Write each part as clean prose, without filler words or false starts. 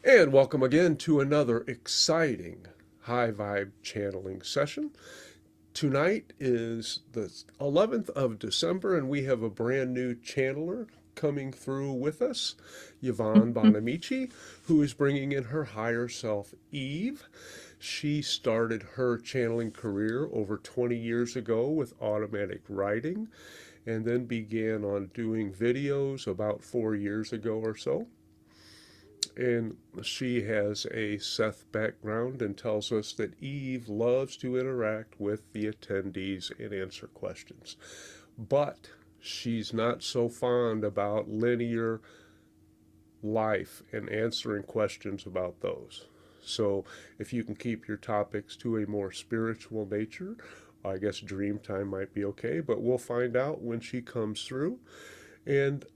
And welcome again to another exciting high vibe channeling session. Tonight is the 11th of December, and we have a brand new channeler coming through with us, Yvonne Buonamici, who is bringing in her higher self, Eve. She started her channeling career over 20 years ago with automatic writing and then began on doing videos about 4 years ago or so. And she has a Seth background and tells us that Eve loves to interact with the attendees and answer questions. But she's not so fond about linear life and answering questions about those. So if you can keep your topics to a more spiritual nature, I guess dream time might be okay, but we'll find out when she comes through. And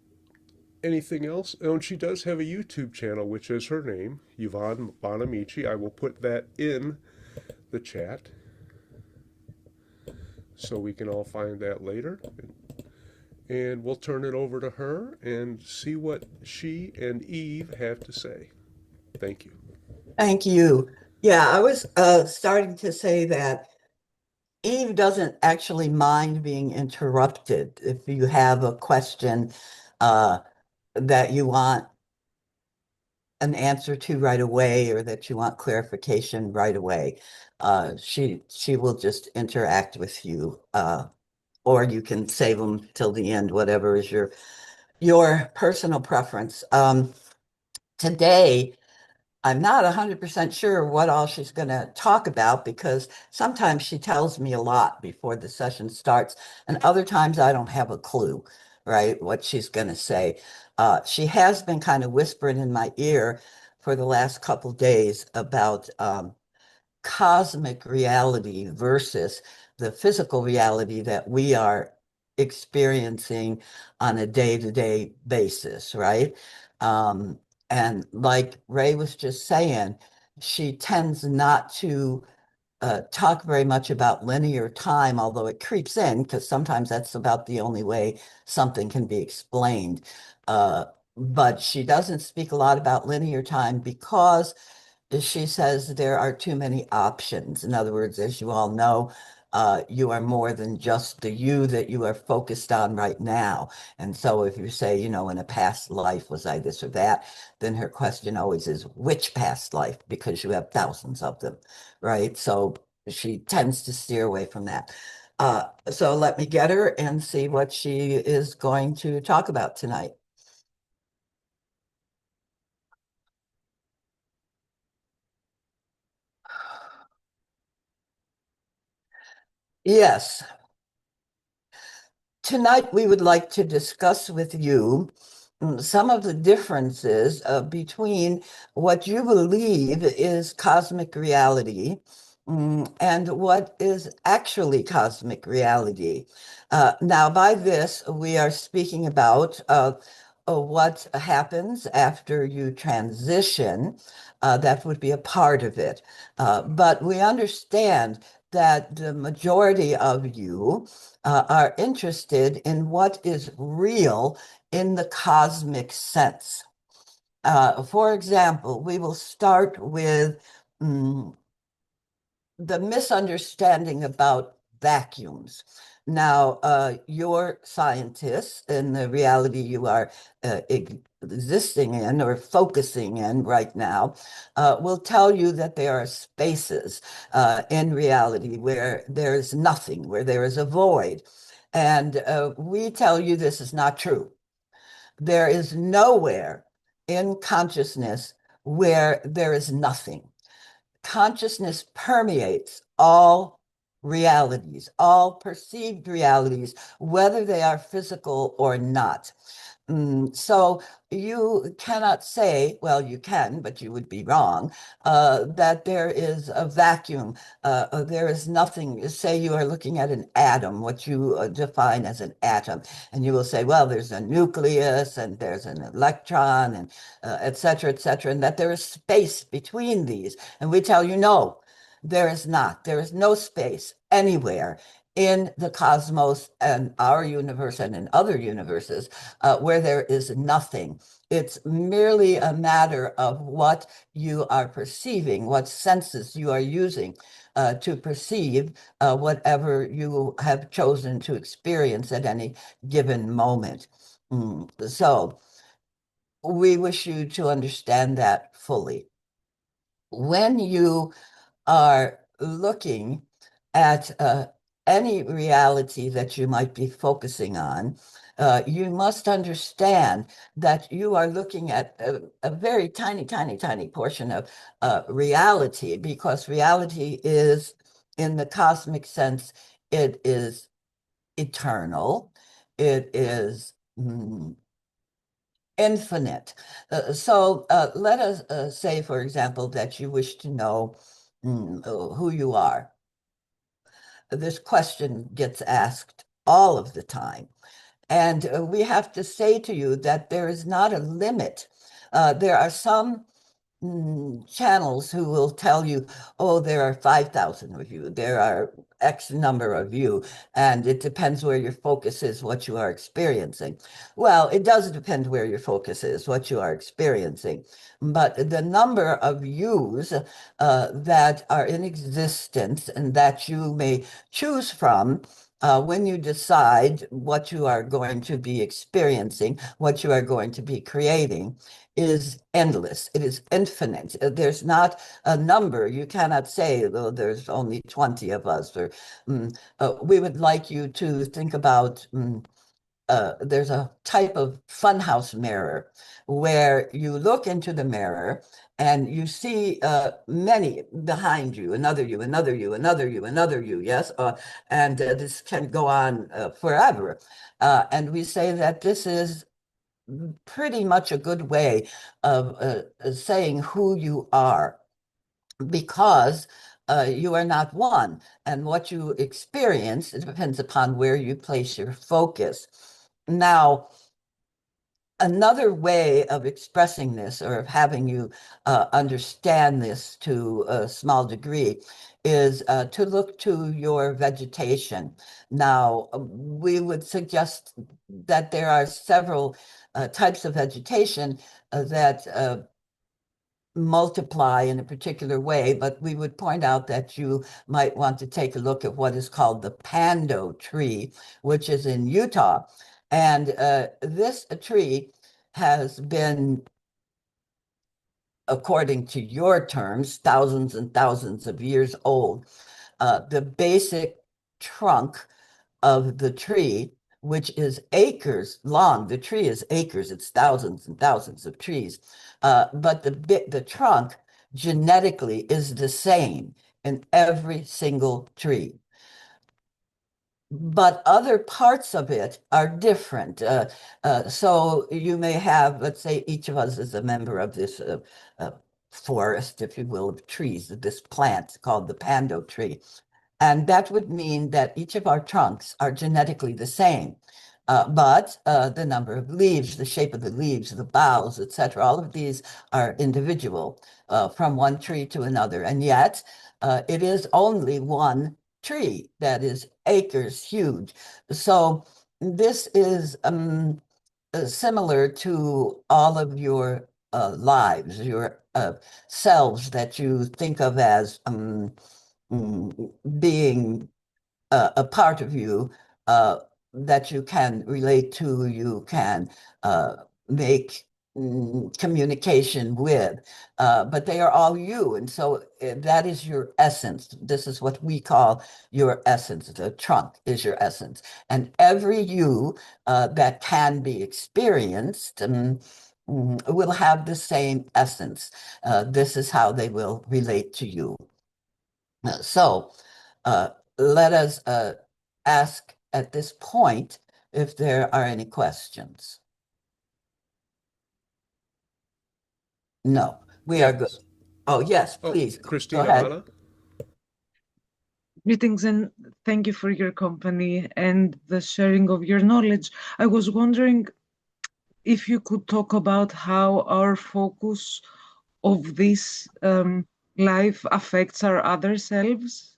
anything else? Oh, and she does have a YouTube channel, which is her name, Yvonne Buonamici. I will put that in the chat so we can all find that later. And we'll turn it over to her and see what she and Eve have to say. Thank you. Thank you. Yeah, I was starting to say that Eve doesn't actually mind being interrupted if you have a question uh, that you want an answer to right away or that you want clarification right away. She will just interact with you, or you can save them till the end, whatever is your personal preference. Today, I'm not 100% sure what all she's going to talk about because sometimes she tells me a lot before the session starts, and other times I don't have a clue, right, what she's going to say. She has been kind of whispering in my ear for the last couple days about cosmic reality versus the physical reality that we are experiencing on a day-to-day basis, right? And like Ray was just saying, she tends not to talk very much about linear time, although it creeps in because sometimes that's about the only way something can be explained. Uh, but she doesn't speak a lot about linear time because she says there are too many options. In other words, as you all know, you are more than just the you that you are focused on right now. And so if you say, in a past life, was I this or that? Then her question always is, which past life? Because you have thousands of them, right? So she tends to steer away from that. So let me get her and see what she is going to talk about tonight. Yes. Tonight, we would like to discuss with you some of the differences between what you believe is cosmic reality and what is actually cosmic reality. Now, by this, we are speaking about what happens after you transition. That would be a part of it. But we understand that the majority of you are interested in what is real in the cosmic sense. For example, we will start with the misunderstanding about vacuums. Now, your scientists in the reality you are existing in or focusing in right now will tell you that there are spaces in reality where there is nothing, where there is a void. And we tell you this is not true. There is nowhere in consciousness where there is nothing. Consciousness permeates all realities, all perceived realities, whether they are physical or not. So you cannot say, well, you can, but you would be wrong, that there is a vacuum. There is nothing. Say you are looking at an atom, what you define as an atom, and you will say, well, there's a nucleus and there's an electron and et cetera, and that there is space between these. And we tell you, no, there is not. There is no space anywhere in the cosmos and our universe and in other universes where there is nothing. It's merely a matter of what you are perceiving, what senses you are using to perceive whatever you have chosen to experience at any given moment. So we wish you to understand that fully. When you are looking at any reality that you might be focusing on, you must understand that you are looking at a very tiny, tiny, tiny portion of reality, because reality is, in the cosmic sense, it is eternal. It is infinite. So let us say, for example, that you wish to know who you are. This question gets asked all of the time. And we have to say to you that there is not a limit. There are some channels who will tell you, oh, there are 5,000 of you, there are X number of you, and it depends where your focus is, what you are experiencing. Well, it does depend where your focus is, what you are experiencing. But the number of yous that are in existence and that you may choose from when you decide what you are going to be experiencing, what you are going to be creating, is endless. It is infinite. There's not a number. You cannot say, "Oh, there's only 20 of us," or we would like you to think about there's a type of funhouse mirror where you look into the mirror and you see many behind you, another you, another you, another you, another you, yes? And this can go on forever. And we say that this is pretty much a good way of saying who you are, because you are not one. And what you experience, it depends upon where you place your focus. Now, another way of expressing this, or of having you understand this to a small degree, is to look to your vegetation. Now, we would suggest that there are several types of vegetation that multiply in a particular way, but we would point out that you might want to take a look at what is called the pando tree, which is in Utah. And this tree has been, according to your terms, thousands and thousands of years old. The basic trunk of the tree, which is acres long. The tree is acres. It's thousands and thousands of trees. But the trunk genetically is the same in every single tree. But other parts of it are different. So you may have, let's say, each of us is a member of this forest, if you will, of trees, this plant called the pando tree. And that would mean that each of our trunks are genetically the same. But the number of leaves, the shape of the leaves, the boughs, etc., all of these are individual from one tree to another. And yet it is only one tree that is acres huge. So this is similar to all of your lives, your selves that you think of as being a part of you that you can relate to, you can make communication with, but they are all you. And so that is your essence. This is what we call your essence. The trunk is your essence. And every you that can be experienced will have the same essence. This is how they will relate to you. So uh, let us ask at this point if there are any questions. No, we are good. Yes. Oh, yes, Oh, please go Christina ahead. Hanna? Greetings and thank you for your company and the sharing of your knowledge. I was wondering if you could talk about how our focus of this life affects our other selves.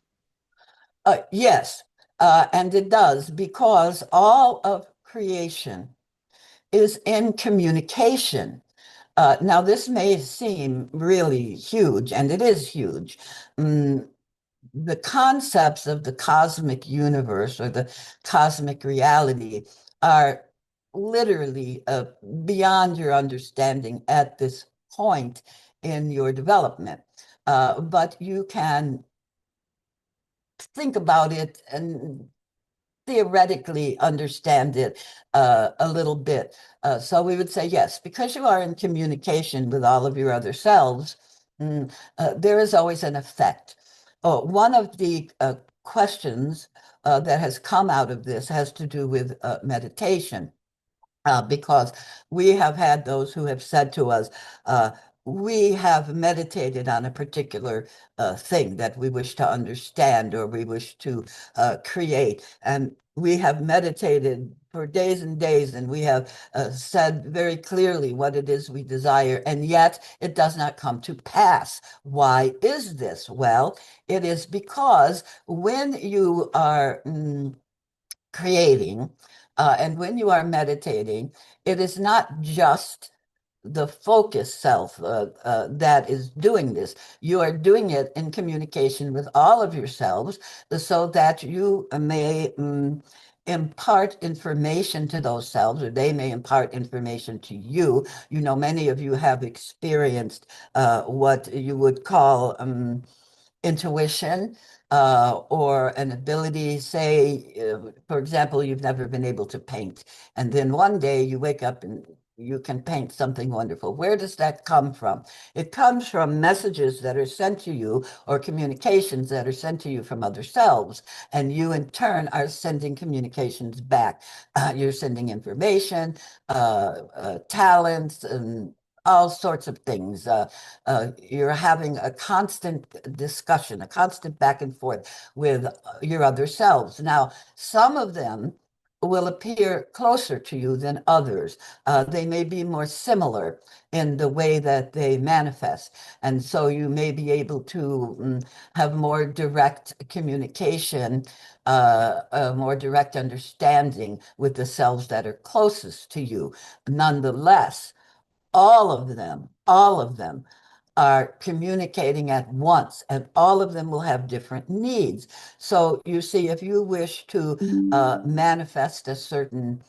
Yes, and it does, because all of creation is in communication. Now, this may seem really huge, and it is huge. Mm, the concepts of the cosmic universe or the cosmic reality are literally beyond your understanding at this point in your development. But you can think about it and theoretically understand it a little bit. So we would say, yes, because you are in communication with all of your other selves, there is always an effect. Oh, one of the questions that has come out of this has to do with meditation because we have had those who have said to us, we have meditated on a particular thing that we wish to understand or we wish to create. And we have meditated for days and days, and we have said very clearly what it is we desire, and yet it does not come to pass. Why is this? Well, it is because when you are creating, and when you are meditating, it is not just the focus self that is doing this. You are doing it in communication with all of yourselves so that you may impart information to those selves, or they may impart information to you. You know, many of you have experienced what you would call intuition or an ability, say, for example, you've never been able to paint, and then one day you wake up and you can paint something wonderful. Where does that come from? It comes from messages that are sent to you or communications that are sent to you from other selves, and you in turn are sending communications back. You're sending information, talents, and all sorts of things. You're having a constant discussion, a constant back and forth with your other selves. Now, some of them will appear closer to you than others. They may be more similar in the way that they manifest. And so you may be able to have more direct communication, a more direct understanding with the selves that are closest to you. Nonetheless, all of them are communicating at once, and all of them will have different needs. So you see, if you wish to manifest a certain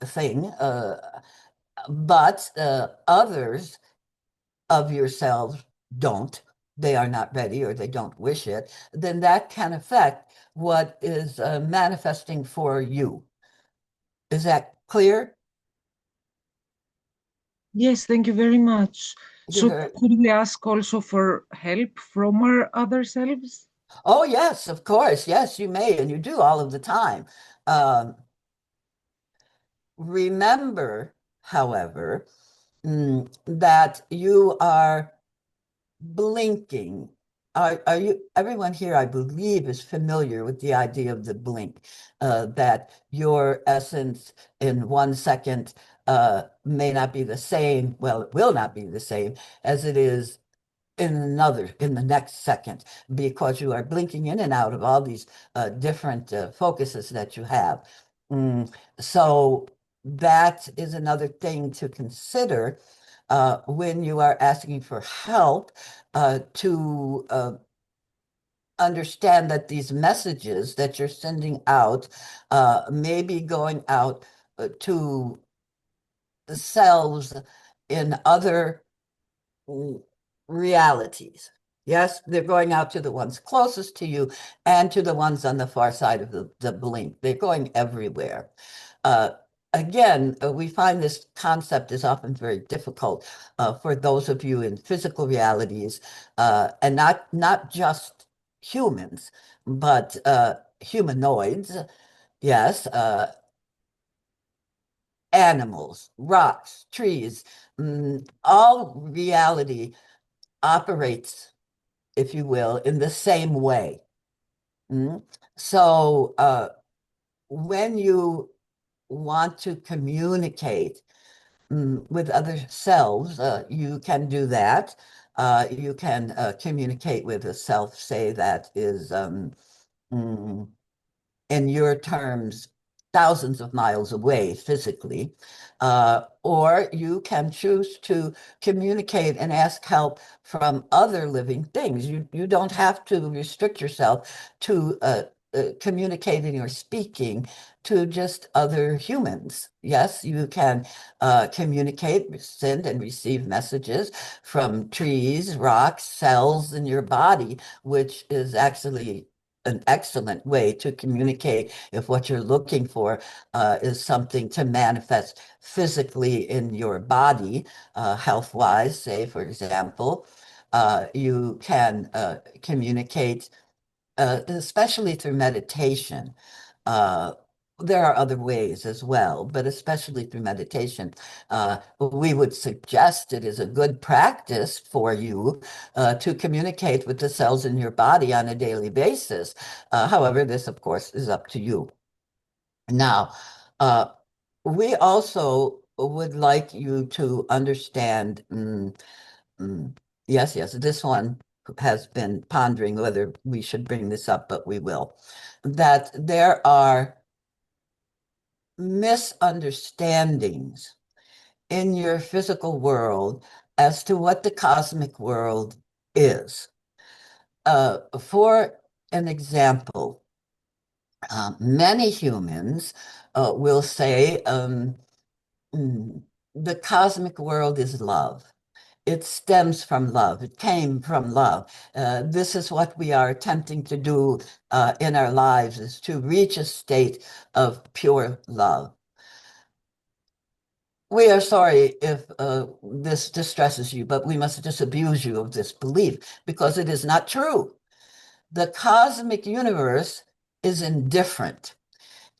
thing, but others of yourselves don't, they are not ready or they don't wish it, then that can affect what is manifesting for you. Is that clear? Yes, thank you very much. You're So very, could we ask also for help from our other selves? oh, yes, of course. Yes, you may, and you do all of the time. Um, Remember, however, that you are blinking. Are you, everyone here, I believe, is familiar with the idea of the blink, that your essence in 1 second may not be the same, well, it will not be the same as it is in the next second, because you are blinking in and out of all these different focuses that you have. So that is another thing to consider when you are asking for help to understand that these messages that you're sending out may be going out to the selves in other realities. Yes, they're going out to the ones closest to you and to the ones on the far side of the blink. They're going everywhere. Uh, Again, we find this concept is often very difficult for those of you in physical realities, and not just humans, but humanoids. Yes, animals, rocks, trees, all reality operates, if you will, in the same way. Mm. So when you want to communicate with other selves, you can do that. You can communicate with a self, say, that is, mm, in your terms, thousands of miles away physically, or you can choose to communicate and ask help from other living things. You don't have to restrict yourself to communicating or speaking to just other humans. Yes, you can communicate, send, and receive messages from trees, rocks, cells in your body, which is actually an excellent way to communicate if what you're looking for is something to manifest physically in your body, health-wise, say, for example. You can communicate especially through meditation. Uh, there are other ways as well, but especially through meditation, we would suggest it is a good practice for you to communicate with the cells in your body on a daily basis. However, this, of course, is up to you. Now, uh, we also would like you to understand. Mm. Yes, yes. This one has been pondering whether we should bring this up, but we will. That there are misunderstandings in your physical world as to what the cosmic world is. For an example, many humans will say mm, the cosmic world is love. It stems from love. It came from love. This is what we are attempting to do in our lives, is to reach a state of pure love. We are sorry if this distresses you, but we must disabuse you of this belief because it is not true. The cosmic universe is indifferent.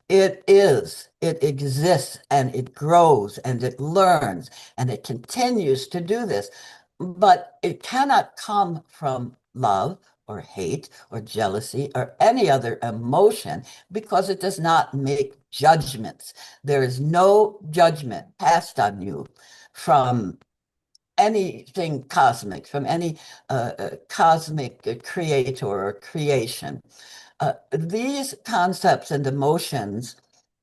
It exists, and it grows, and it learns, and it continues to do this. But it cannot come from love or hate or jealousy or any other emotion because it does not make judgments. There is no judgment passed on you from anything cosmic, from any cosmic creator or creation. These concepts and emotions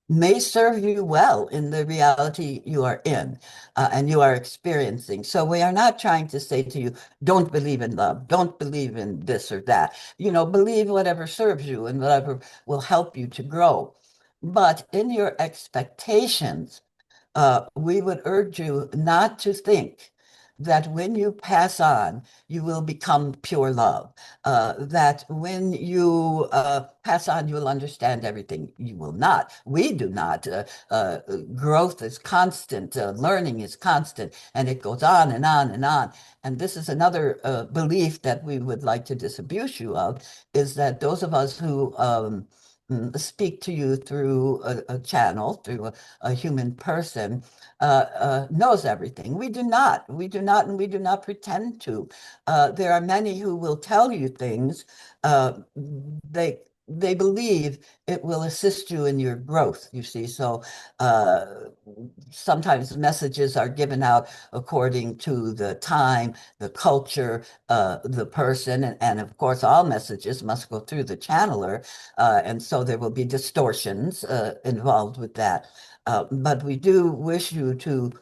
may serve you well in the reality you are in and you are experiencing. So we are not trying to say to you, don't believe in love, don't believe in this or that. Believe whatever serves you and whatever will help you to grow. But in your expectations, we would urge you not to think that when you pass on, you will become pure love. That when you pass on, you will understand everything. You will not. We do not. Growth is constant, learning is constant, and it goes on and on and on. And this is another belief that we would like to disabuse you of, is that those of us who speak to you through a channel, through a human person, knows everything. We do not. We do not, and we do not pretend to. There are many who will tell you things. They they believe it will assist you in your growth, you see. So uh, sometimes messages are given out according to the time, the culture, the person, and of course, all messages must go through the channeler. And so there will be distortions involved with that. But we do wish you to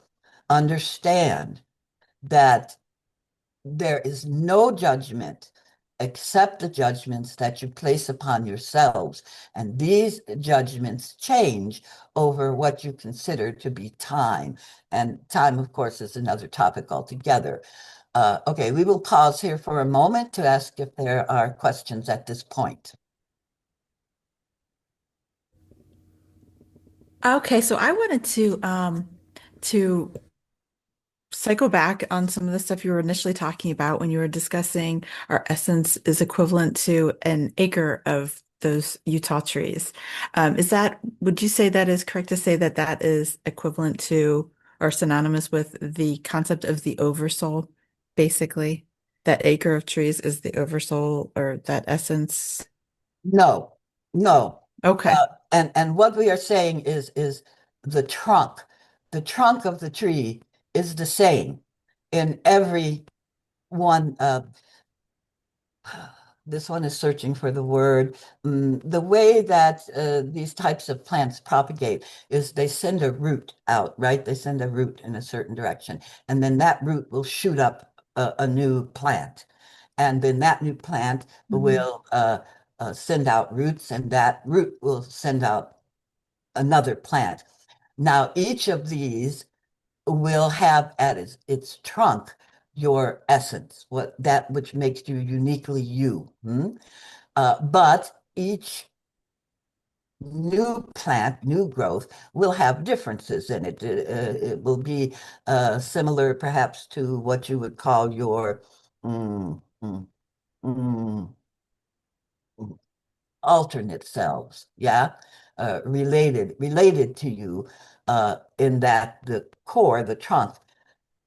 understand that there is no judgment except the judgments that you place upon yourselves. And these judgments change over what you consider to be time. And time, of course, is another topic altogether. Okay, we will pause here for a moment to ask if there are questions at this point. Okay, so I wanted to cycle back on some of the stuff you were initially talking about when you were discussing our essence is equivalent to an acre of those Utah trees. Would you say that is correct to say that that is equivalent to or synonymous with the concept of the oversoul, basically? That acre of trees is the oversoul or that essence? No, no. Okay. And what we are saying is the trunk. The trunk of the tree is the same in every one. This one is searching for the word. The way that these types of plants propagate is they send a root out, right? They send a root in a certain direction, and then that root will shoot up a new plant. And then that new plant will send out roots, and that root will send out another plant. Now, each of these will have at its trunk your essence, what that which makes you uniquely you. But each new plant, new growth, will have differences in it. It will be similar, perhaps, to what you would call your mm, mm, mm, alternate selves, yeah, related to you, in that the core, the trunk,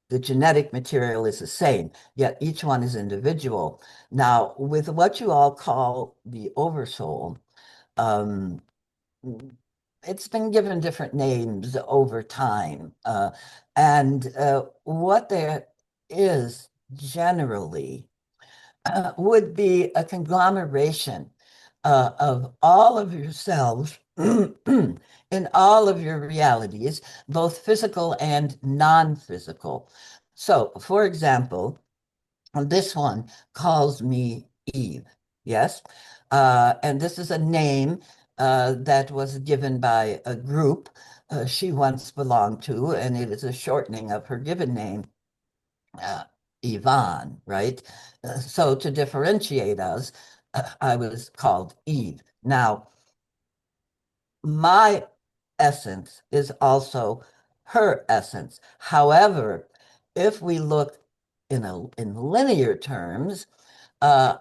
the genetic material is the same, yet each one is individual. Now, with what you all call the oversoul, um, it's been given different names over time. And what there is generally would be a conglomeration of all of yourselves in all of your realities, both physical and non-physical. So, for example, this one calls me Eve, yes? And this is a name that was given by a group she once belonged to, and it is a shortening of her given name, uh, Yvonne, right? So to differentiate us, I was called Eve. Now, my essence is also her essence. However, if we look in linear terms, uh,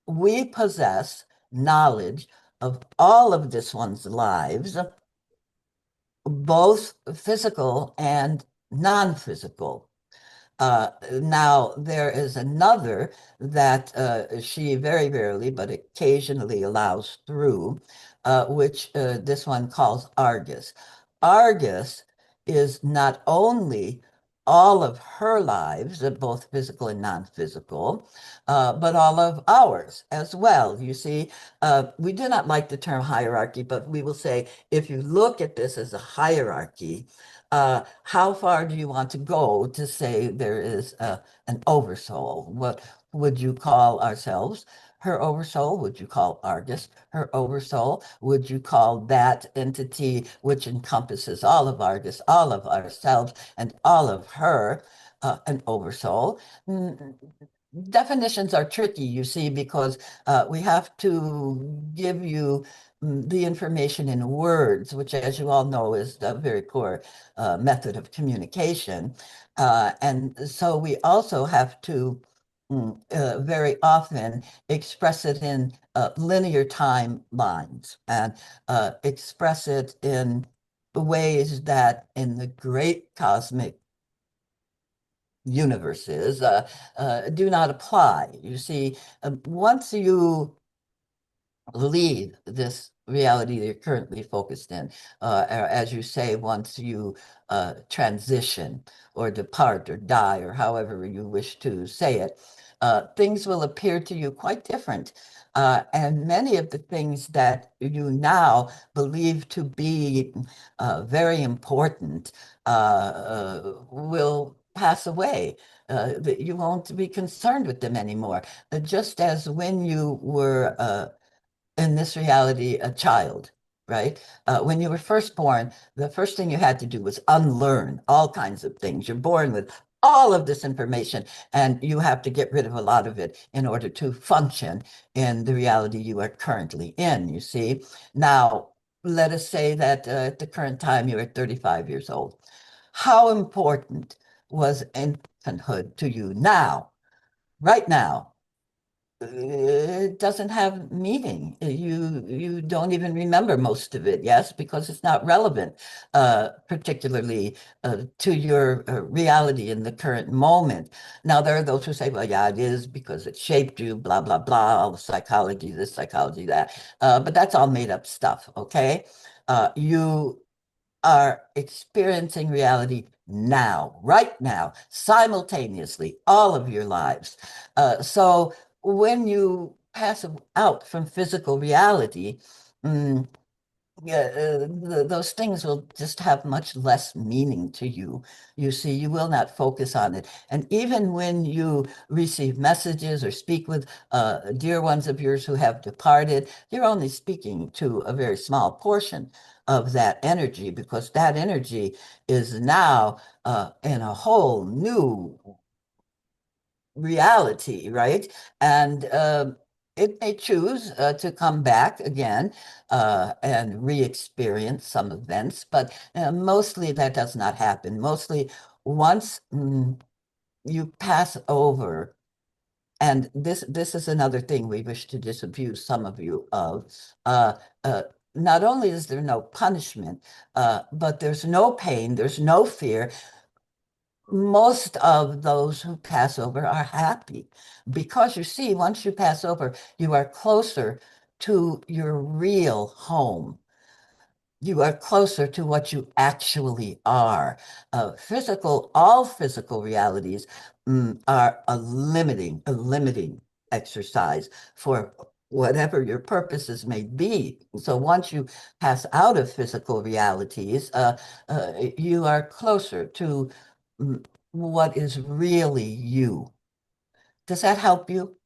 we possess knowledge of all of this one's lives, both physical and non-physical. Now, there is another that she very rarely, but occasionally allows through, which this one calls Argus. Argus is not only all of her lives, both physical and non-physical, but all of ours as well. You see, we do not like the term hierarchy, but we will say if you look at this as a hierarchy, how far do you want to go to say there is an oversoul? What would you call ourselves? Her oversoul? Would you call Argus her oversoul? Would you call that entity which encompasses all of Argus, all of ourselves, and all of her an oversoul? Definitions are tricky, you see, because we have to give you the information in words, which, as you all know, is a very poor method of communication. And so we also have to very often express it in linear timelines and express it in ways that in the great cosmic universes do not apply. You see, once you leave this reality that you're currently focused in, or as you say, once you transition or depart or die, or however you wish to say it, things will appear to you quite different. And many of the things that you now believe to be very important will pass away. That you won't be concerned with them anymore. Just as when you were in this reality a child, right? When you were first born, the first thing you had to do was unlearn all kinds of things. You're born with all of this information, and you have to get rid of a lot of it in order to function in the reality you are currently in, you see. Now, let us say that at the current time you're 35 years old. How important was infanthood to you now, right now? It doesn't have meaning. You don't even remember most of it, yes, because it's not relevant, particularly to your reality in the current moment. Now, there are those who say, well, yeah, it is because it shaped you, blah, blah, blah, all the psychology, this psychology, that. But that's all made up stuff, okay? You are experiencing reality now, right now, simultaneously, all of your lives. So when you pass out from physical reality, mm, yeah, those things will just have much less meaning to you. You see, you will not focus on it. And even when you receive messages or speak with dear ones of yours who have departed, you're only speaking to a very small portion of that energy, because that energy is now in a whole new reality, right? And it may choose to come back again and re-experience some events, but mostly that does not happen. Mostly once you pass over, and this is another thing we wish to disabuse some of you of. Uh, uh, Not only is there no punishment, but there's no pain, there's no fear. Most of those who pass over are happy, because you see, once you pass over, you are closer to your real home. You are closer to what you actually are. All physical realities are a limiting exercise for whatever your purposes may be. So once you pass out of physical realities, you are closer to what is really you. Does that help you?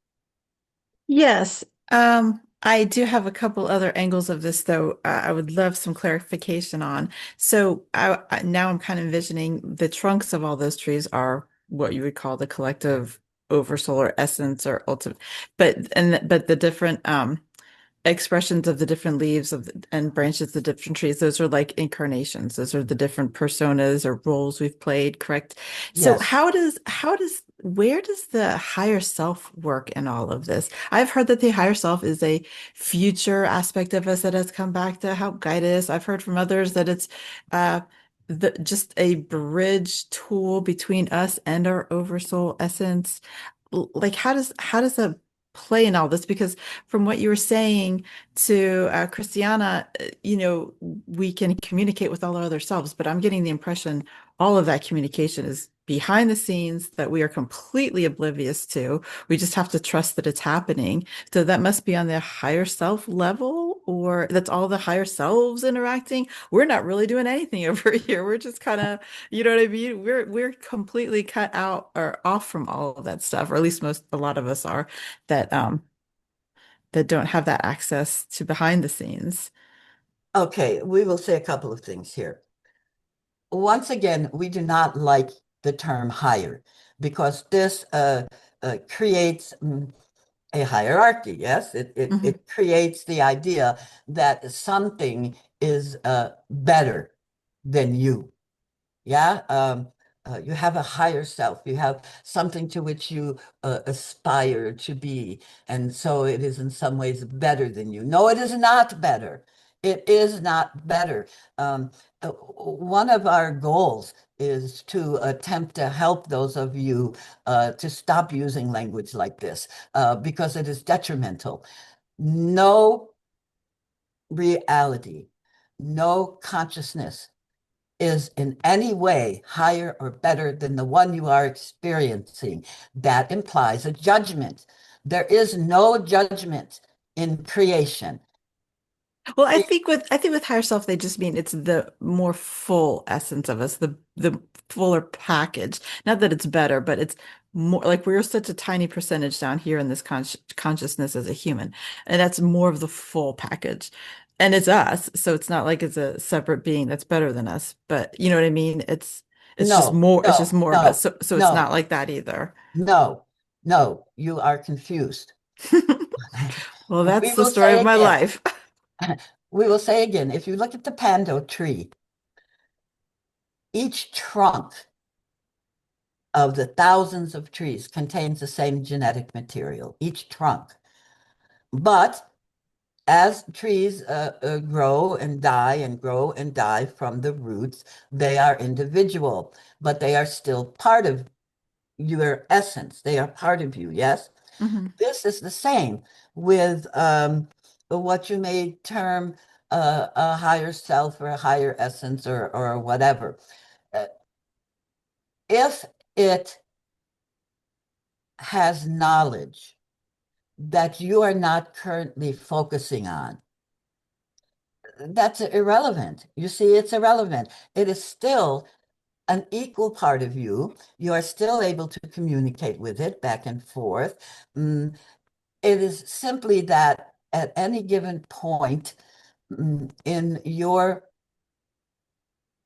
Yes. I do have a couple other angles of this, though, I would love some clarification on. So now I'm kind of envisioning the trunks of all those trees are what you would call the collective oversolar essence or ultimate, but the different expressions of the different leaves and branches of the different trees, those are like incarnations. Those are the different personas or roles we've played, correct? So Yes. where does the higher self work in all of this? I've heard that the higher self is a future aspect of us that has come back to help guide us. I've heard from others that it's just a bridge tool between us and our oversoul essence. Like how does that play in all this? Because from what you were saying to Christiana, we can communicate with all our other selves, but I'm getting the impression all of that communication is behind the scenes that we are completely oblivious to. We just have to trust that it's happening. So that must be on the higher self level, or that's all the higher selves interacting. We're not really doing anything over here. We're just kind of, you know what I mean? We're completely cut out or off from all of that stuff, or at least a lot of us are that don't have that access to behind the scenes. Okay, we will say a couple of things here. Once again, we do not like the term higher, because this creates a hierarchy. Yes, Mhm. it creates the idea that something is better than you. Yeah. You have a higher self. You have something to which you aspire to be. And so it is in some ways better than you. No, it is not better. It is not better. One of our goals is to attempt to help those of you to stop using language like this, because it is detrimental. No reality, no consciousness is in any way higher or better than the one you are experiencing. That implies a judgment. There is no judgment in creation. Well, I think with higher self, they just mean it's the more full essence of us, the fuller package. Not that it's better, but it's more like we're such a tiny percentage down here in this consciousness as a human, and that's more of the full package. And it's us, so it's not like it's a separate being that's better than us. But you know what I mean? It's just No, more. It's just no, more of us. no, So it's not no, like that either. no, no, you are confused. Well, We that's the will story of say my again, life. we will say again, if you look at the pando tree, each trunk of the thousands of trees contains the same genetic material, each trunk. But as trees grow and die and grow and die from the roots, they are individual, but they are still part of your essence. They are part of you, yes? Mhm. This is the same with what you may term a higher self or a higher essence or whatever. Uh, if it has knowledge, that you are not currently focusing on, that's irrelevant. You see, it's irrelevant. It is still an equal part of you. You are still able to communicate with it back and forth. Mm, it is simply that at any given point in your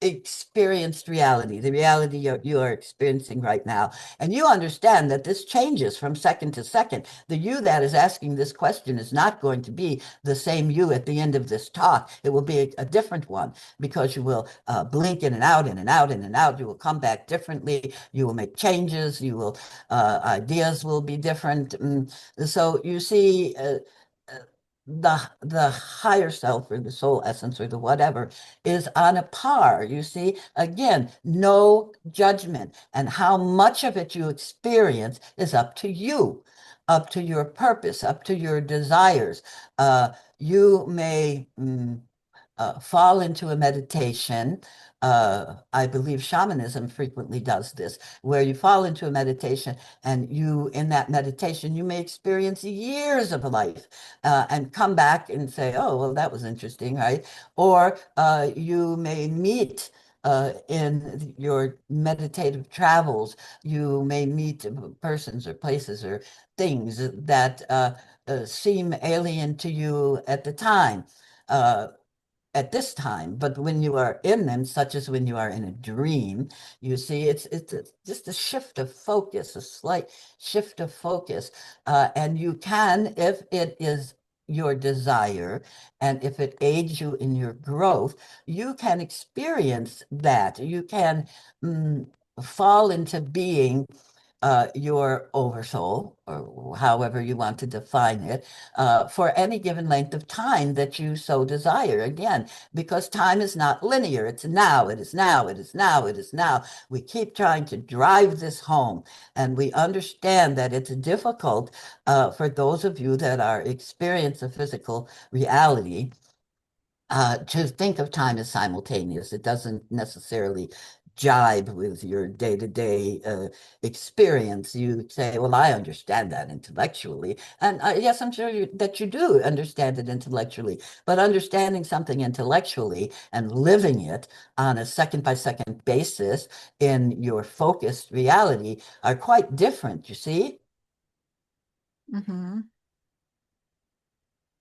experienced reality, the reality you are experiencing right now. And you understand that this changes from second to second. The you that is asking this question is not going to be the same you at the end of this talk. It will be a different one because you will blink in and out, in and out, in and out. You will come back differently. You will make changes. You will, ideas will be different. So you see, the higher self or the soul essence or the whatever is on a par. You see, again, no judgment, and how much of it you experience is up to you, up to your purpose, up to your desires. You may fall into a meditation. I believe shamanism frequently does this, where you fall into a meditation and you, in that meditation, you may experience years of life and come back and say, oh, well, that was interesting, right? Or you may meet in your meditative travels, you may meet persons or places or things that seem alien to you at the time. Uh, at this time, but when you are in them, such as when you are in a dream, you see just a shift of focus, a slight shift of focus, and you can, if it is your desire, and if it aids you in your growth, you can experience that. You can fall into being your oversoul, or however you want to define it, for any given length of time that you so desire. Again, because time is not linear. It's now, it is now, it is now, it is now. We keep trying to drive this home, and we understand that it's difficult for those of you that are experience a physical reality to think of time as simultaneous. It doesn't necessarily jibe with your day-to-day experience. You say, well, I understand that intellectually. And yes, I'm sure that you do understand it intellectually, but understanding something intellectually and living it on a second-by-second basis in your focused reality are quite different, you see? Mm-hmm.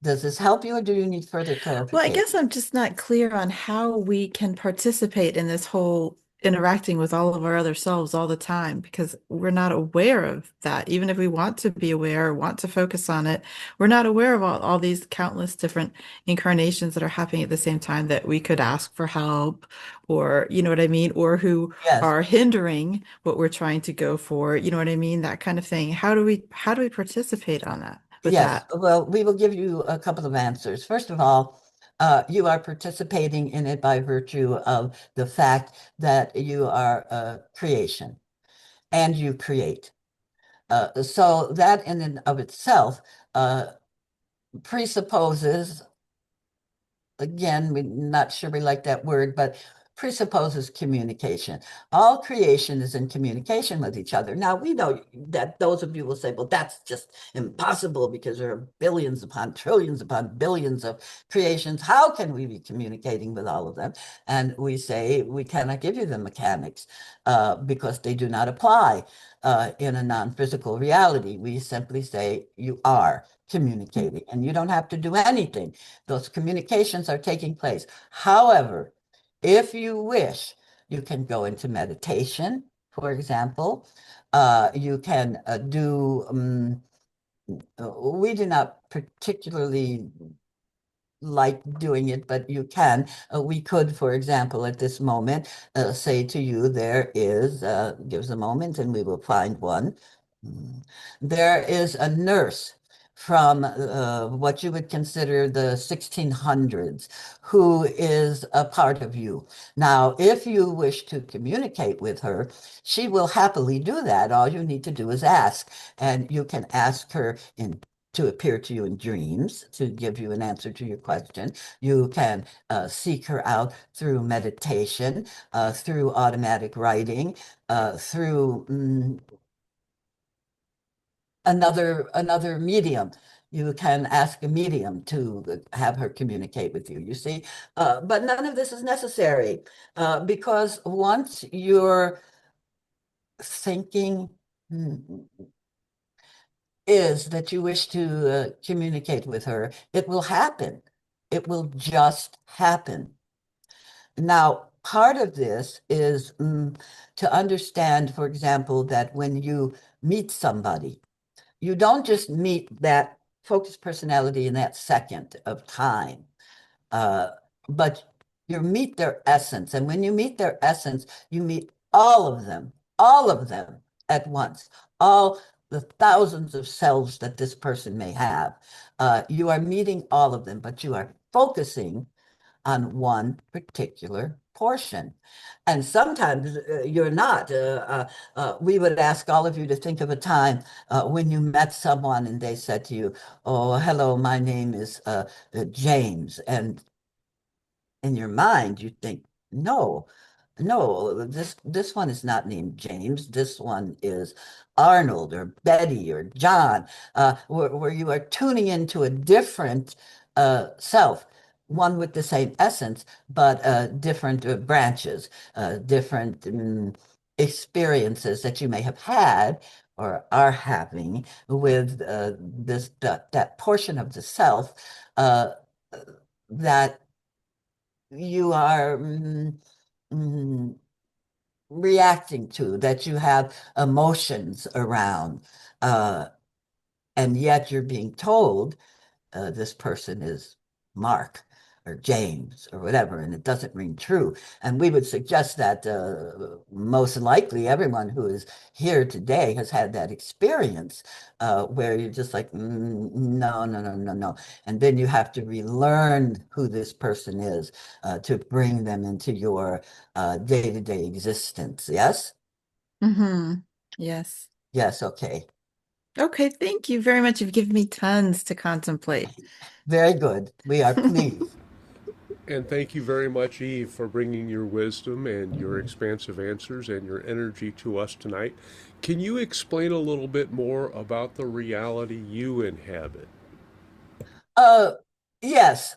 Does this help you, or do you need further Well, I clarification? guess I'm just not clear on how we can participate in this whole interacting with all of our other selves all the time because we're not aware of that. Even if we want to be aware, want to focus on it, we're not aware of all these countless different incarnations that are happening at the same time that we could ask for help, or you know what I mean, or who Yes. are hindering what we're trying to go for, you know what I mean, that kind of thing. How do we participate on that with Yes, that? well, we will give you a couple of answers. First of all, you are participating in it by virtue of the fact that you are a creation and you create. So that in and of itself uh, presupposes, again, we're not sure we like that word, but presupposes communication. All creation is in communication with each other. Now, we know that those of you will say, well, that's just impossible because there are billions upon trillions upon billions of creations. How can we be communicating with all of them? And we say we cannot give you the mechanics because they do not apply in a non-physical reality. We simply say you are communicating and you don't have to do anything. Those communications are taking place. However, if you wish, you can go into meditation, for example. You can we do not particularly like doing it, but you can. We could, for example, at this moment, say to you, there is, give us a moment and we will find one. Mm. There is a nurse from what you would consider the 1600s who is a part of you. Now, if you wish to communicate with her, she will happily do that. All you need to do is ask, and you can ask her in to appear to you in dreams to give you an answer to your question. You can seek her out through meditation, through automatic writing, through another medium. You can ask a medium to have her communicate with you, you see. But none of this is necessary because once you're thinking is that you wish to communicate with her, it will happen. It will just happen. Now, part of this is to understand, for example, that when you meet somebody, you don't just meet that focused personality in that second of time, uh, but you meet their essence. And when you meet their essence, you meet all of them at once, all the thousands of selves that this person may have. You are meeting all of them, but you are focusing on one particular portion. And sometimes you're not. We would ask all of you to think of a time when you met someone and they said to you, "Oh, hello, my name is James." And in your mind, you think, no, no, this one is not named James. This one is Arnold or Betty or John, where you are tuning into a different self, one with the same essence, but different branches, different experiences that you may have had or are having with that portion of the self that you are mm, reacting to, that you have emotions around, uh, and yet you're being told this person is Mark or James or whatever, and it doesn't ring true. And we would suggest that most likely everyone who is here today has had that experience where you're just like, no, no, no, no, no. And then you have to relearn who this person is to bring them into your day-to-day existence. Yes? Mm-hmm. Yes. Yes, okay. Okay, thank you very much. You've given me tons to contemplate. Very good. We are pleased. And thank you very much, Eve, for bringing your wisdom and your expansive answers and your energy to us tonight. Can you explain a little bit more about the reality you inhabit? Uh, yes,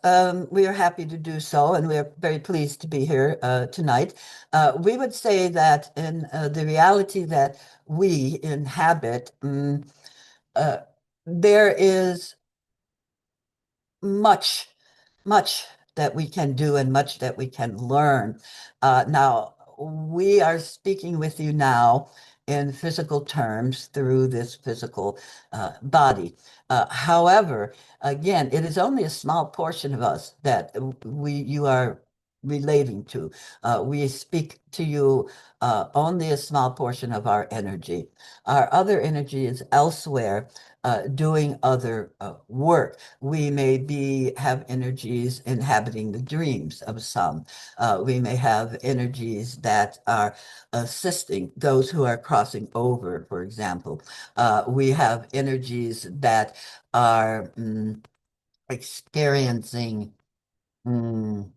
we are happy to do so, and we are very pleased to be here tonight. We would say that in the reality that we inhabit, uh, there is much, much that we can do and much that we can learn. Now, we are speaking with you now in physical terms through this physical body. However, again, it is only a small portion of us that you are relating to. We speak to you only a small portion of our energy. Our other energy is elsewhere doing other work. We may have energies inhabiting the dreams of some. We may have energies that are assisting those who are crossing over, for example. We have energies that are experiencing, mm,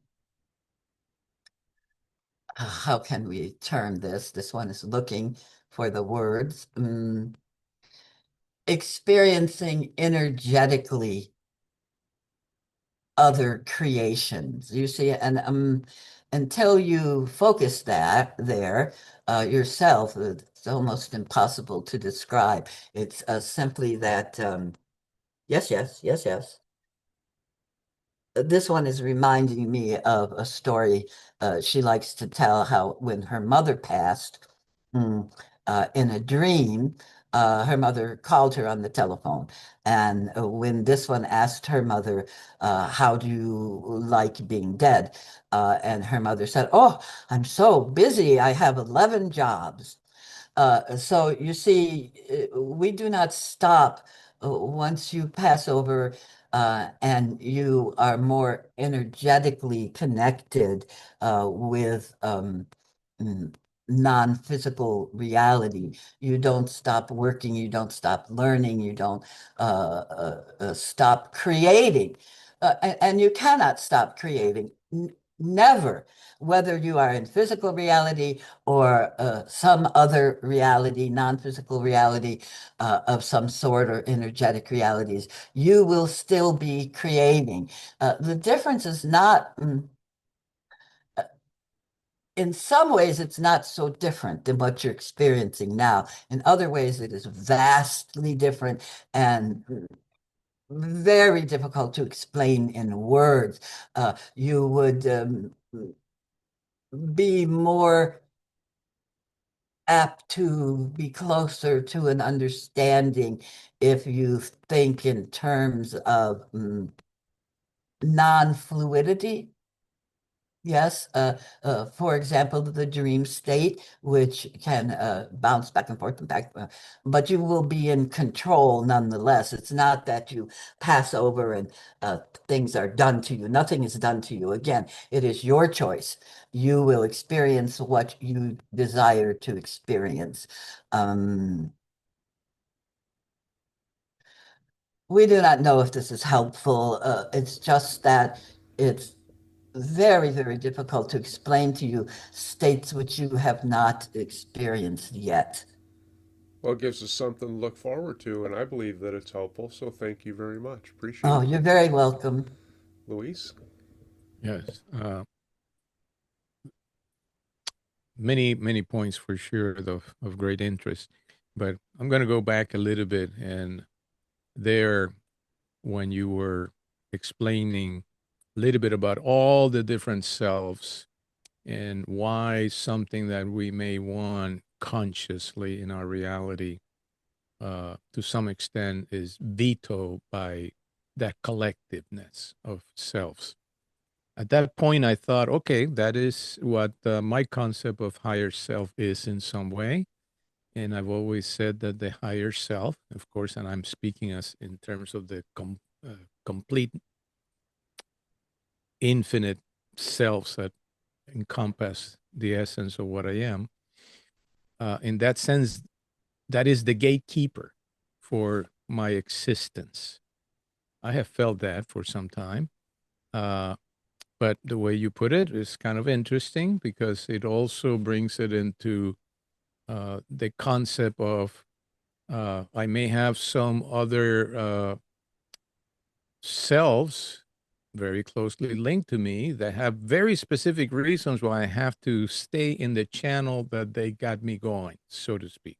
how can we term this? This one is looking for the words. Experiencing energetically other creations. You see, and until you focus that there yourself, it's almost impossible to describe. It's simply that, yes, yes, yes, yes. This one is reminding me of a story she likes to tell how when her mother passed in a dream, her mother called her on the telephone. And when this one asked her mother, how do you like being dead? And her mother said, "Oh, I'm so busy. I have 11 jobs." So you see, we do not stop once you pass over and you are more energetically connected with mm, non-physical reality. You don't stop working, you don't stop learning, you don't stop creating. And you cannot stop creating. never, whether you are in physical reality or some other reality, non-physical reality of some sort or energetic realities, you will still be creating. The difference is not, in some ways, it's not so different than what you're experiencing now. In other ways, it is vastly different and very difficult to explain in words. You would be more apt to be closer to an understanding if you think in terms of non-fluidity. Yes, for example, the dream state, which can bounce back and forth and back, but you will be in control nonetheless. It's not that you pass over and things are done to you. Nothing is done to you. Again, it is your choice. You will experience what you desire to experience. Um, we do not know if this is helpful. It's just that it's very, very difficult to explain to you states which you have not experienced yet. Well, it gives us something to look forward to, and I believe that it's helpful. So thank you very much. Appreciate Oh, it. you're very welcome. Luis? Yes, many points for sure of great interest. But I'm going to go back a little bit, and there, when you were explaining a little bit about all the different selves and why something that we may want consciously in our reality, to some extent, is vetoed by that collectiveness of selves. At that point, I thought, okay, that is what my concept of higher self is in some way. And I've always said that the higher self, of course, and I'm speaking as in terms of the complete, infinite selves that encompass the essence of what I am. In that sense, that is the gatekeeper for my existence. I have felt that for some time. Uh, But the way you put it is kind of interesting because it also brings it into the concept of I may have some other selves very closely linked to me that have very specific reasons why I have to stay in the channel that they got me going, so to speak.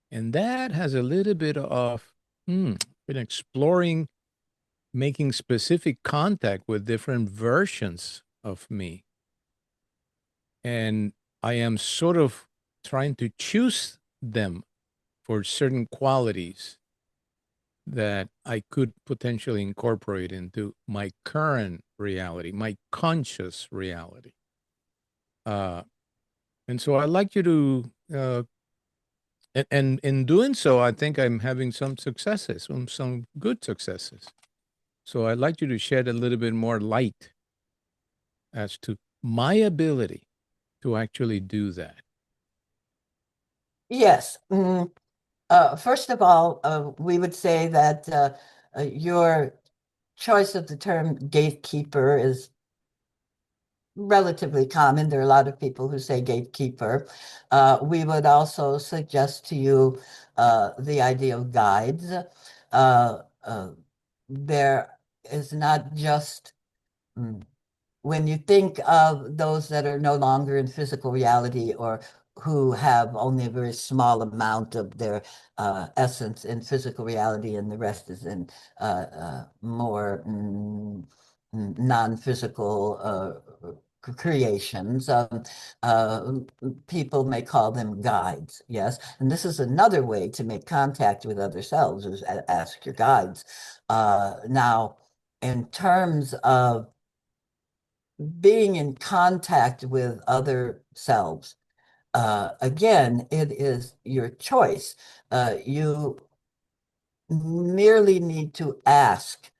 And that has a little bit of been exploring making specific contact with different versions of me. And I am sort of trying to choose them for certain qualities that I could potentially incorporate into my current reality, my conscious reality. Uh, and so I'd like you to, and in doing so, I think I'm having some successes, some good successes. So I'd like you to shed a little bit more light as to my ability to actually do that. Yes. First of all, we would say that your choice of the term gatekeeper is relatively common. There are a lot of people who say gatekeeper. We would also suggest to you the idea of guides. There is not just when you think of those that are no longer in physical reality or who have only a very small amount of their essence in physical reality and the rest is in more non-physical creations. Uh, People may call them guides, yes. And this is another way to make contact with other selves, is ask your guides. Now, in terms of being in contact with other selves, again, it is your choice. You merely need to ask,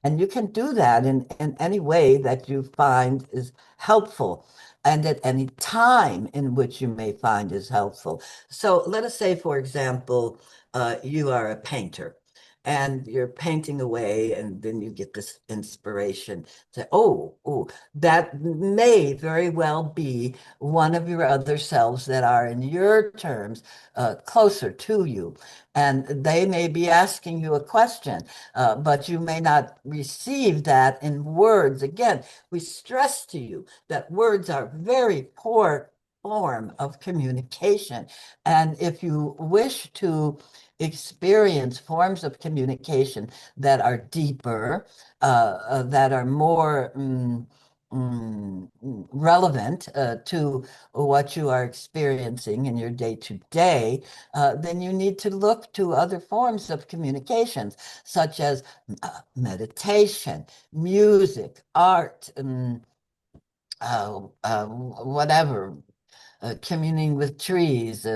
and you can do that in any way that you find is helpful and at any time in which you may find is helpful. So let us say, for example, you are a painter and you're painting away, and then you get this inspiration. Say, oh, that may very well be one of your other selves that are, in your terms, closer to you. And they may be asking you a question, but you may not receive that in words. Again, we stress to you that words are very poor form of communication. And if you wish to experience forms of communication that are deeper, that are more relevant to what you are experiencing in your day to day, then you need to look to other forms of communications, such as meditation, music, art, whatever, communing with trees,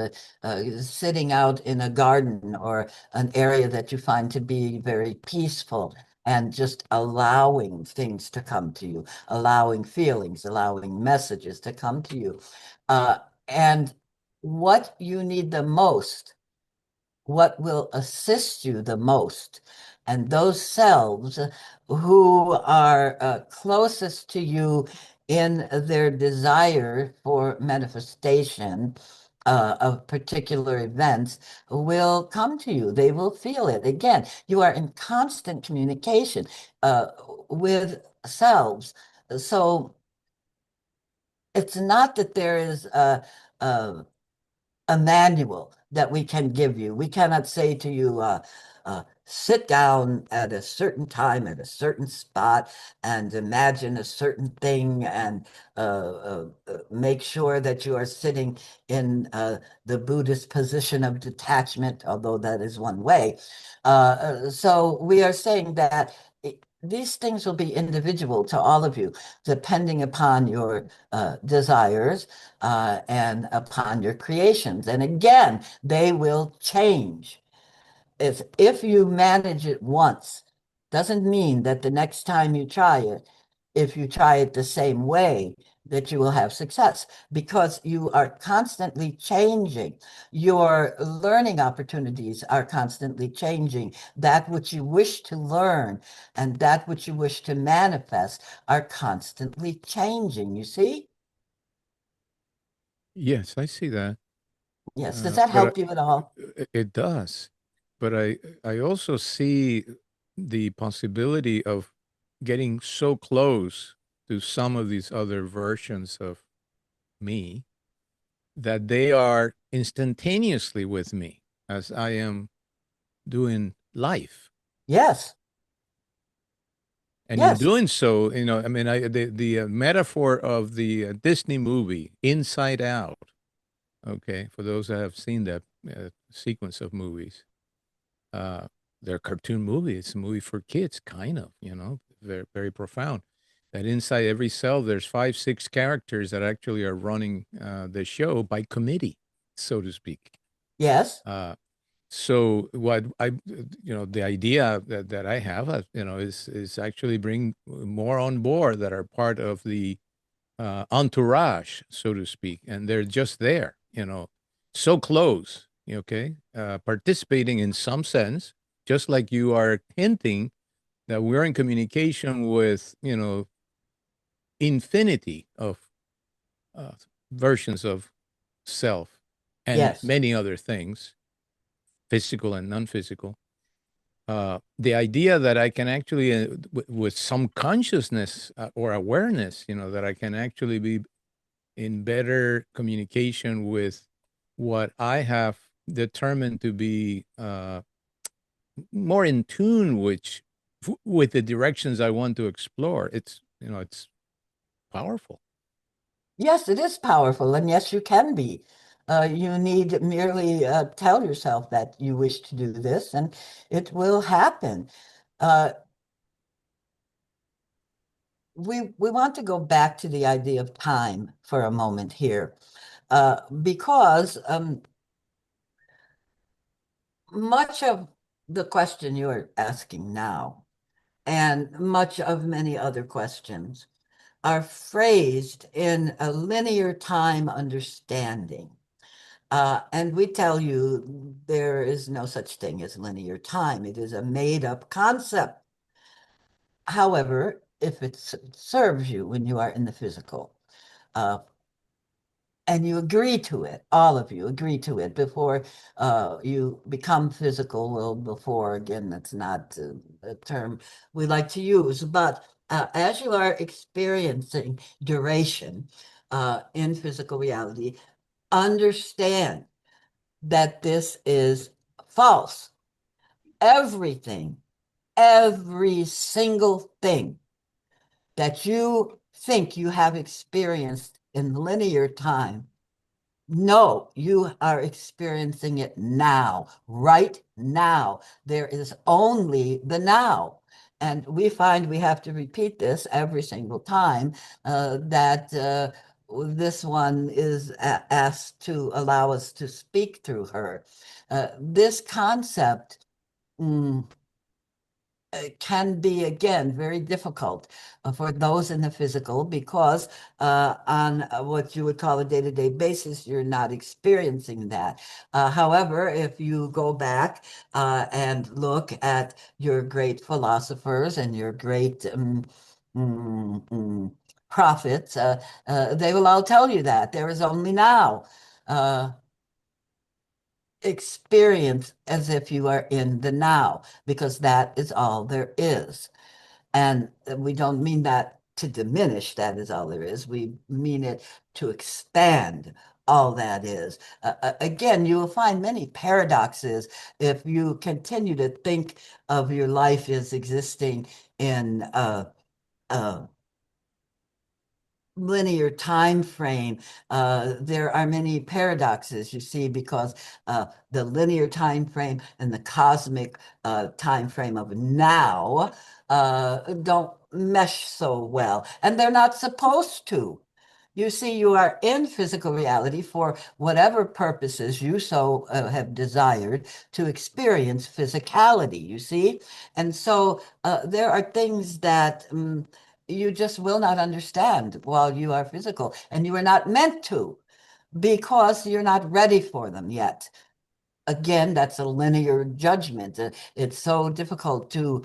sitting out in a garden or an area that you find to be very peaceful, and just allowing things to come to you, allowing feelings, allowing messages to come to you. And what you need the most, what will assist you the most, and those selves who are closest to you in their desire for manifestation of particular events will come to you. They will feel it. Again, you are in constant communication with selves. So it's not that there is a a manual that we can give you. We cannot say to you, sit down at a certain time at a certain spot and imagine a certain thing, and make sure that you are sitting in the Buddhist position of detachment, although that is one way. So we are saying that these things will be individual to all of you, depending upon your desires and upon your creations. And again, they will change. If you manage it once, doesn't mean that the next time you try it, if you try it the same way, that you will have success, because you are constantly changing. Your learning opportunities are constantly changing. That which you wish to learn and that which you wish to manifest are constantly changing, you see? Yes, I see that. Yes. Does that But help you at all? it does. But I also see the possibility of getting so close to some of these other versions of me that they are instantaneously with me as I am doing life. Yes. And in Yes. doing so, I mean, the metaphor of the Disney movie Inside Out. Okay, for those that have seen that sequence of movies, uh, they're a cartoon movie. It's a movie for kids, kind of. Very very profound. That inside every cell, there's 5, 6 characters that actually are running the show by committee, so to speak. Yes. Uh, so what the idea that I have, is actually bring more on board that are part of the entourage, so to speak, and they're just there, so close, okay, participating in some sense, just like you are hinting that we're in communication with, infinity of uh, versions of self and Yes. many other things, physical and non-physical. The idea that I can actually, with some consciousness or awareness, that I can actually be in better communication with what I have determined to be more in tune with the directions I want to explore. It's powerful. Yes, it is powerful. And yes, you can be. You need merely tell yourself that you wish to do this, and it will happen. Uh, we want to go back to the idea of time for a moment here, because much of the question you're asking now, and much of many other questions, are phrased in a linear time understanding. And we tell you there is no such thing as linear time. It is a made-up concept. However, if it serves you when you are in the physical, uh, and you agree to it, all of you agree to it before you become physical. Well, before, again, that's not a term we like to use, but as you are experiencing duration in physical reality, understand that this is false. Everything, every single thing that you think you have experienced in linear time, no, you are experiencing it now, right now. There is only the now. And we find we have to repeat this every single time that this one is asked to allow us to speak through her. This concept, mm, can be, again, very difficult for those in the physical because on what you would call a day-to-day basis, you're not experiencing that. However, if you go back and look at your great philosophers and your great prophets, they will all tell you that there is only now. Experience as if you are in the now, because that is all there is. And we don't mean that to diminish that is all there is. We mean it to expand all that is. Again, you will find many paradoxes if you continue to think of your life as existing in uh, linear time frame. There are many paradoxes, you see, because the linear time frame and the cosmic time frame of now don't mesh so well, and they're not supposed to. You see, you are in physical reality for whatever purposes you so have desired to experience physicality, you see? And so there are things that you just will not understand while you are physical, and you are not meant to because you're not ready for them yet. Again, that's a linear judgment. It's so difficult to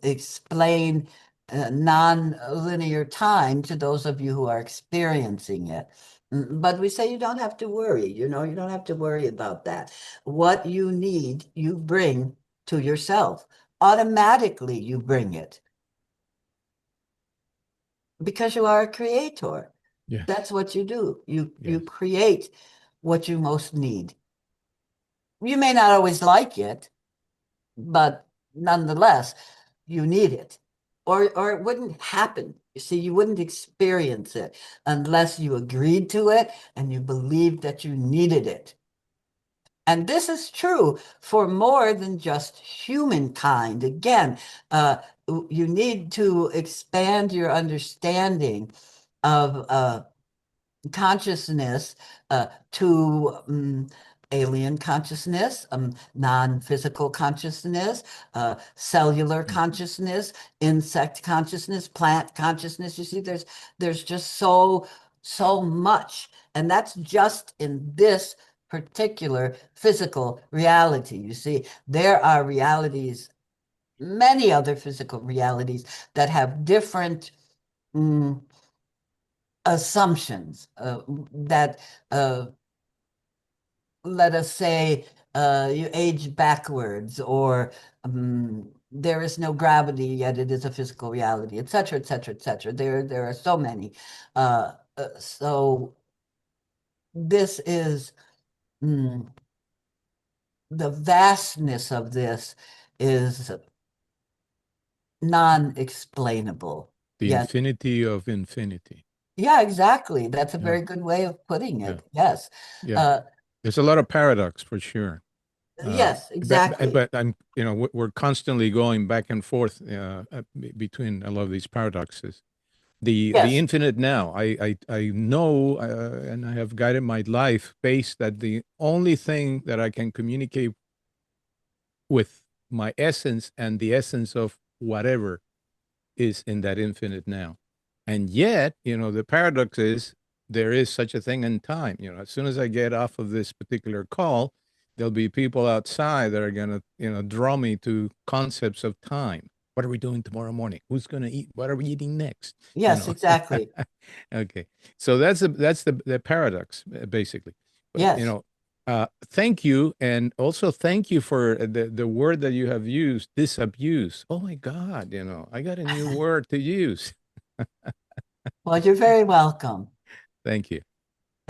explain non-linear time to those of you who are experiencing it. But we say you don't have to worry, you don't have to worry about that. What you need, you bring to yourself. Automatically, you bring it because you are a creator. Yes. That's what you do. You Yes. create what you most need. You may not always like it, but nonetheless, you need it. Or it wouldn't happen. You see, you wouldn't experience it unless you agreed to it and you believed that you needed it. And this is true for more than just humankind. Again, you need to expand your understanding of consciousness to alien consciousness, non-physical consciousness, cellular consciousness, insect consciousness, plant consciousness. You see, there's just so much, and that's just in this particular physical reality. You see, there are realities, many other physical realities that have different assumptions that let us say you age backwards, or there is no gravity yet it is a physical reality, etc., etc., etc. There are so many. So this is the vastness of this is non-explainable. The Yes. infinity of infinity. Yeah, exactly. That's a Yeah. very good way of putting Yeah. it. Yes. Yeah. There's a lot of paradox for sure. Yes, exactly. But I'm, we're constantly going back and forth between a lot of these paradoxes. The Yes. infinite now, I know, and I have guided my life based that the only thing that I can communicate with my essence and the essence of whatever is in that infinite now. And yet, the paradox is there is such a thing in time. You know, as soon as I get off of this particular call, there'll be people outside that are going to, you know, draw me to concepts of time. What are we doing tomorrow morning? Who's going to eat? What are we eating next? You Yes, know. exactly. Okay. So that's the paradox, basically. But, you Yes. know, thank you. And also thank you for the word that you have used, disabuse. Oh my God, you know, I got a new word to use. Well, you're very welcome. Thank you.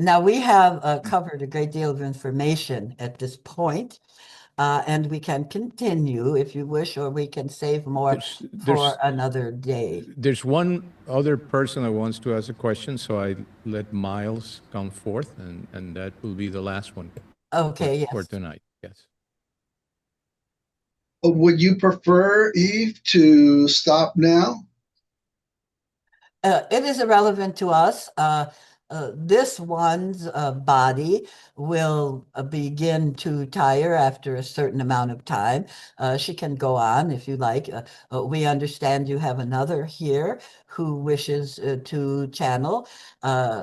Now, we have covered a great deal of information at this point, and we can continue if you wish, or we can save more There's for there's another day. there's one other person that wants to ask a question, so I let Miles come forth, and that will be the last one Okay, for yes. tonight. Yes. Would you prefer, Eve, to stop now? It is irrelevant to us. This one's body will begin to tire after a certain amount of time. She can go on if you like. We understand you have another here who wishes to channel,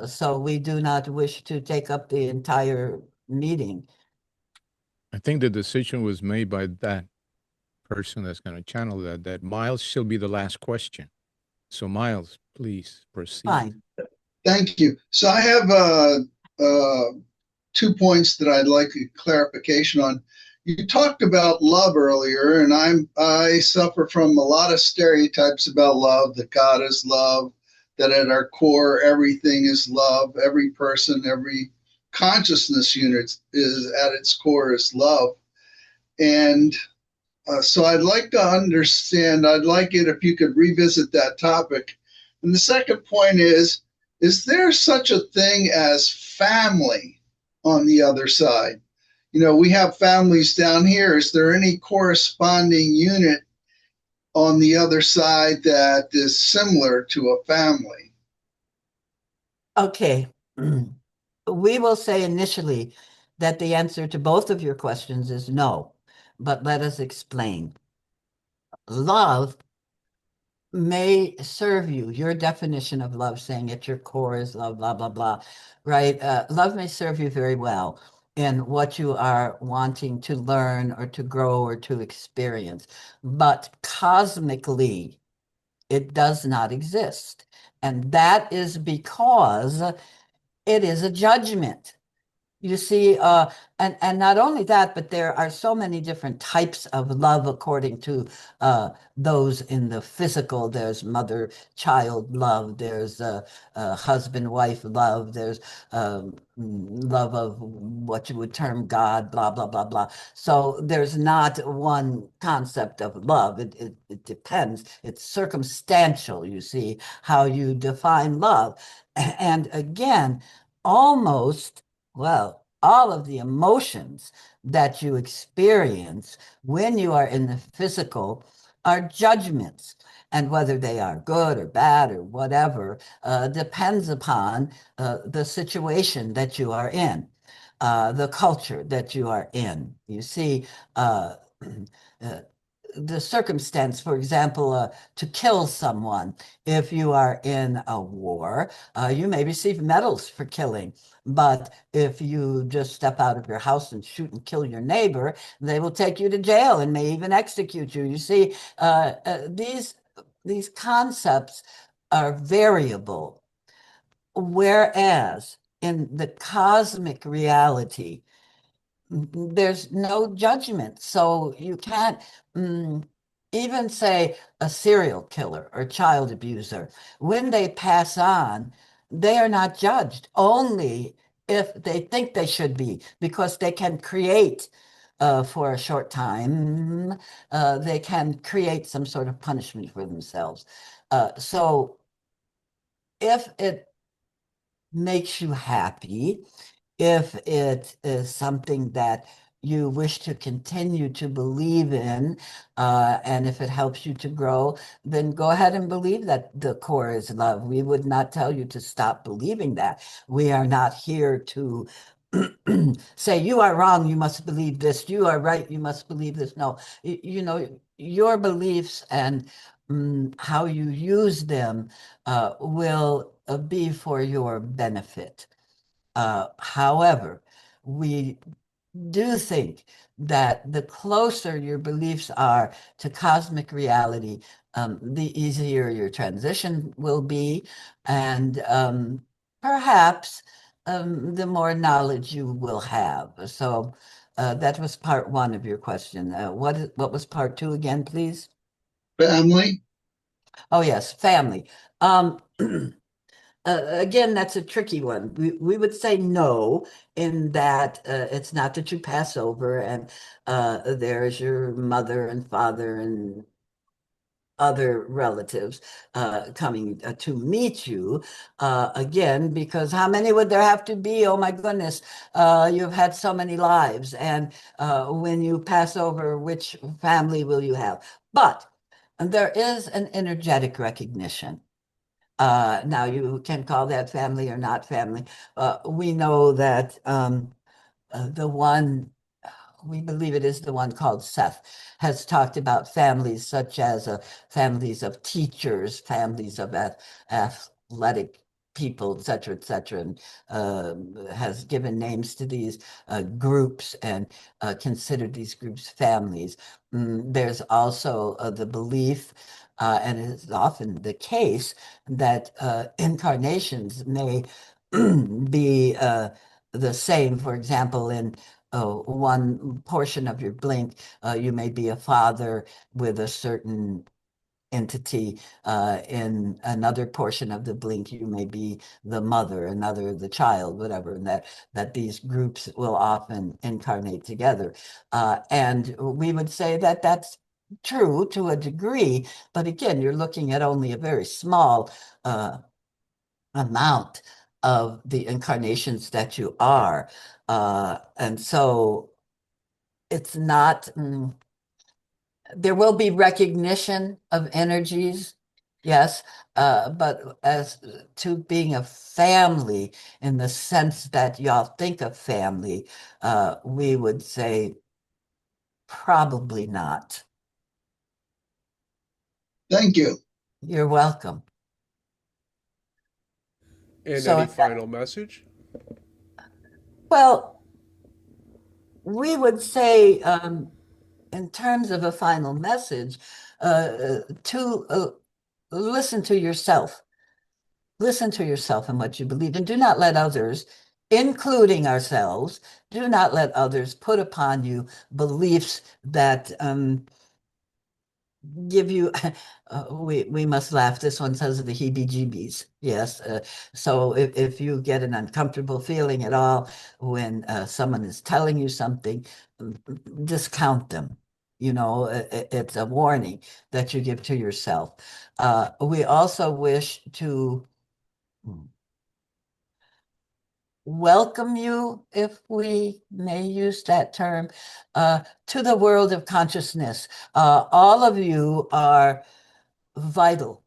so we do not wish to take up the entire meeting. I think the decision was made by that person that's going to channel that Miles shall be the last question. So Miles, please proceed. Fine. Thank you. So I have 2 points that I'd like a clarification on. You talked about love earlier, and I suffer from a lot of stereotypes about love, that God is love, that at our core everything is love, every person, every consciousness unit is at its core is love. And so I'd like to understand, I'd like it if you could revisit that topic. And the second point is there such a thing as family on the other side? You know, we have families down here. Is there any corresponding unit on the other side that is similar to a family? Okay. We will say initially that the answer to both of your questions is no, but let us explain. Love may serve you, your definition of love, saying at your core is love, blah, blah, blah, right? Love may serve you very well in what you are wanting to learn or to grow or to experience, but cosmically, it does not exist. And that is because it is a judgment. You see, and not only that, but there are so many different types of love according to those in the physical. There's mother-child love. There's husband-wife love. There's love of what you would term God, blah, blah, blah, blah. So there's not one concept of love. It depends. It's circumstantial, you see, how you define love. And again, almost well, all of the emotions that you experience when you are in the physical are judgments. And whether they are good or bad or whatever depends upon the situation that you are in, the culture that you are in. You see, uh, the circumstance, for example, to kill someone. If you are in a war, you may receive medals for killing. But if you just step out of your house and shoot and kill your neighbor, they will take you to jail and may even execute you. You see, these concepts are variable, whereas in the cosmic reality, there's no judgment. So you can't even say a serial killer or child abuser, when they pass on, they are not judged, only if they think they should be, because they can create for a short time, they can create some sort of punishment for themselves. So if it makes you happy, if it is something that you wish to continue to believe in, and if it helps you to grow, then go ahead and believe that the core is love. We would not tell you to stop believing that. We are not here to say, you are wrong, you must believe this. You are right, you must believe this. No, you know, your beliefs and how you use them will be for your benefit. However, we do think that the closer your beliefs are to cosmic reality, the easier your transition will be, and perhaps the more knowledge you will have. So that was part one of your question. What was part two again, please? Family? Oh, yes, family. Um, again, that's a tricky one. We would say no, in that it's not that you pass over and there's your mother and father and other relatives coming to meet you again, because how many would there have to be? Oh my goodness, you've had so many lives. And when you pass over, which family will you have? But there is an energetic recognition. Now you can call that family or not family. We know that the one, we believe it is the one called Seth, has talked about families such as families of teachers, families of athletic people, et cetera, and has given names to these groups and considered these groups families. There's also the belief, and it is often the case, that incarnations may be the same. For example, in one portion of your blink, you may be a father with a certain entity. In another portion of the blink, you may be the mother, another the child, whatever, and that these groups will often incarnate together. And we would say that that's true to a degree, but again, you're looking at only a very small amount of the incarnations that you are. And so it's not, there will be recognition of energies, yes, but as to being a family in the sense that y'all think of family, we would say probably not. Thank you. You're welcome. And So, any final message? well, we would say, in terms of a final message, to listen to yourself. Listen to yourself and what you believe, and do not let others, including ourselves, do not let others put upon you beliefs that give you we must laugh. This one says the heebie-jeebies. Yes. So if you get an uncomfortable feeling at all when someone is telling you something, discount them. It's a warning that you give to yourself. We also wish to welcome you, if we may use that term, to the world of consciousness. All of you are vital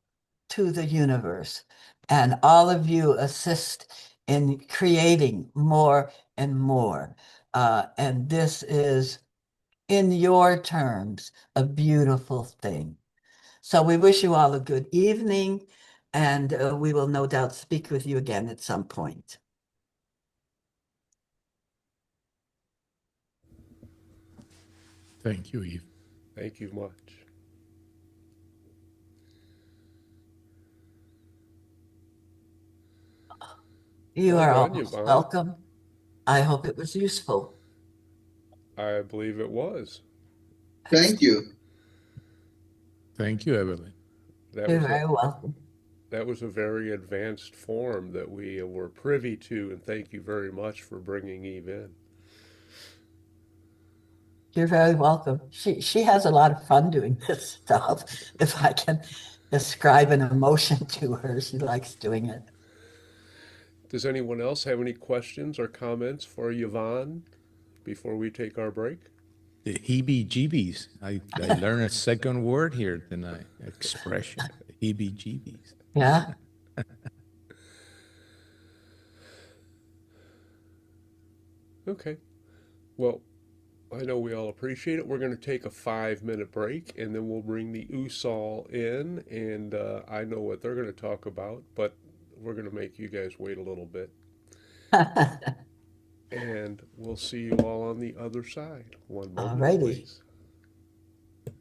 to the universe, and all of you assist in creating more and more. And this is, in your terms, a beautiful thing. So we wish you all a good evening, and we will no doubt speak with you again at some point. Thank you, Eve. Thank you much. You Well are done, all Yvonne. welcome. I hope it was useful. I believe it was. Thank you. Thank you, Evelyn. That You're was a very welcome. that was a very advanced form that we were privy to, and thank you very much for bringing Eve in. You're very welcome. She has a lot of fun doing this stuff. If I can describe an emotion to her, she likes doing it. Does anyone else have any questions or comments for Yvonne before we take our break? The heebie-jeebies. I learned a second word here tonight. Expression. Heebie-jeebies. Yeah. Okay. Well, I know we all appreciate it. We're going to take a 5-minute break, and then we'll bring the USOL in, and I know what they're going to talk about. But we're going to make you guys wait a little bit. And we'll see you all on the other side. One moment, Alrighty. please.